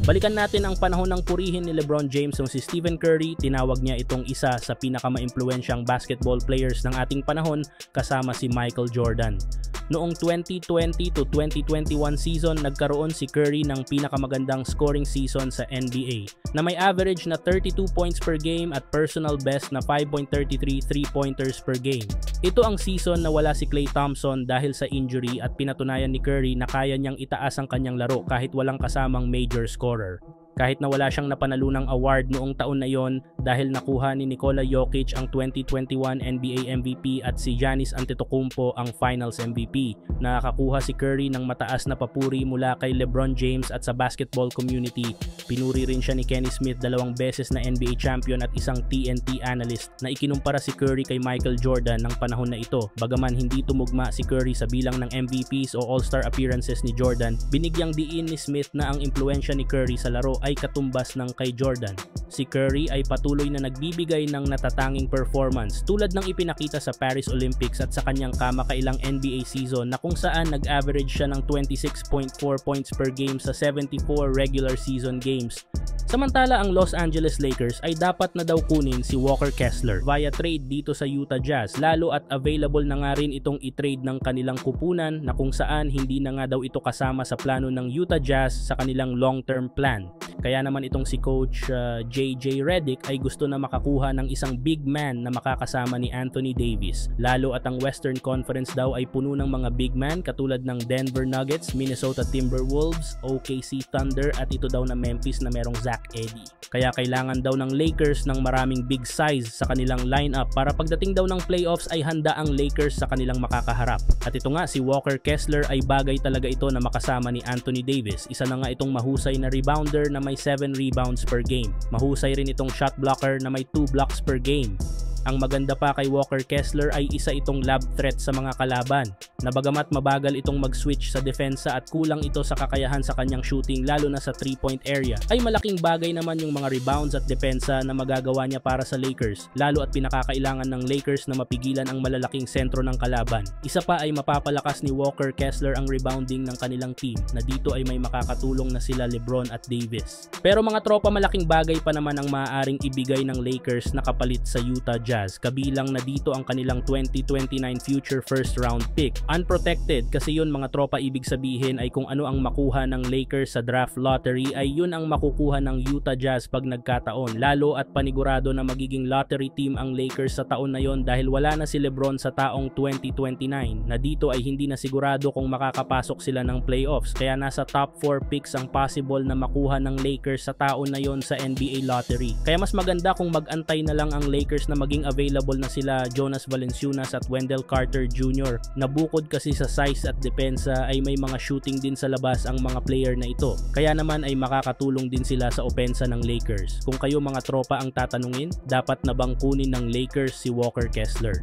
Balikan natin ang panahon ng purihin ni LeBron James o si Stephen Curry. Tinawag niya itong isa sa pinakamaimpluwensyang basketball players ng ating panahon kasama si Michael Jordan. Noong 2020 to 2021 season, nagkaroon si Curry ng pinakamagandang scoring season sa NBA na may average na 32 points per game at personal best na 5.33 3-pointers per game. Ito ang season na wala si Klay Thompson dahil sa injury at pinatunayan ni Curry na kaya niyang itaas ang kanyang laro kahit walang kasamang major scorer. Kahit na wala siyang napanalunang award noong taon na yon dahil nakuha ni Nikola Jokic ang 2021 NBA MVP at si Giannis Antetokounmpo ang Finals MVP. Nakakakuha si Curry ng mataas na papuri mula kay LeBron James at sa basketball community. Pinuri rin siya ni Kenny Smith, 2 beses na NBA champion at isang TNT analyst, na ikinumpara si Curry kay Michael Jordan ng panahon na ito. Bagaman hindi tumugma si Curry sa bilang ng MVPs o All-Star appearances ni Jordan, binigyang diin ni Smith na ang impluensya ni Curry sa laro ay katumbas ng kay Jordan. Si Curry ay patuloy na nagbibigay ng natatanging performance tulad ng ipinakita sa Paris Olympics at sa kanyang kamakailang NBA season na kung saan nag-average siya ng 26.4 points per game sa 74 regular season games. Samantala, ang Los Angeles Lakers ay dapat na daw kunin si Walker Kessler via trade dito sa Utah Jazz, lalo at available na nga rin itong i-trade ng kanilang kupunan na kung saan hindi na nga daw ito kasama sa plano ng Utah Jazz sa kanilang long-term plan. Kaya naman itong si Coach JJ Redick ay gusto na makakuha ng isang big man na makakasama ni Anthony Davis. Lalo at ang Western Conference daw ay puno ng mga big man katulad ng Denver Nuggets, Minnesota Timberwolves, OKC Thunder at ito daw na Memphis na merong Zach Edey. Kaya kailangan daw ng Lakers ng maraming big size sa kanilang lineup para pagdating daw ng playoffs ay handa ang Lakers sa kanilang makakaharap. At ito nga, si Walker Kessler ay bagay talaga ito na makasama ni Anthony Davis. Isa na nga itong mahusay na rebounder na may 7 rebounds per game. Mahusay rin itong shot blocker na may 2 blocks per game. Ang maganda pa kay Walker Kessler ay isa itong lob threat sa mga kalaban, na bagamat mabagal itong mag-switch sa depensa at kulang ito sa kakayahan sa kanyang shooting lalo na sa 3-point area, ay malaking bagay naman yung mga rebounds at depensa na magagawa niya para sa Lakers, lalo at pinakakailangan ng Lakers na mapigilan ang malalaking sentro ng kalaban. Isa pa ay mapapalakas ni Walker Kessler ang rebounding ng kanilang team, na dito ay may makakatulong na sila LeBron at Davis. Pero mga tropa, malaking bagay pa naman ang maaaring ibigay ng Lakers na kapalit sa Utah Jazz, kabilang na dito ang kanilang 2029 future first round pick. Unprotected kasi yun mga tropa, ibig sabihin ay kung ano ang makuha ng Lakers sa draft lottery ay yun ang makukuha ng Utah Jazz pag nagkataon. Lalo at panigurado na magiging lottery team ang Lakers sa taon na yon dahil wala na si LeBron sa taong 2029, na dito ay hindi na sigurado kung makakapasok sila ng playoffs. Kaya nasa top 4 picks ang possible na makuha ng Lakers sa taon na yon sa NBA lottery. Kaya mas maganda kung mag-antay na lang ang Lakers na maging available na sila Jonas Valanciunas at Wendell Carter Jr. na bukod kasi sa size at depensa ay may mga shooting din sa labas ang mga player na ito. Kaya naman ay makakatulong din sila sa opensa ng Lakers. Kung kayo mga tropa ang tatanungin, dapat na bang kunin ng Lakers si Walker Kessler?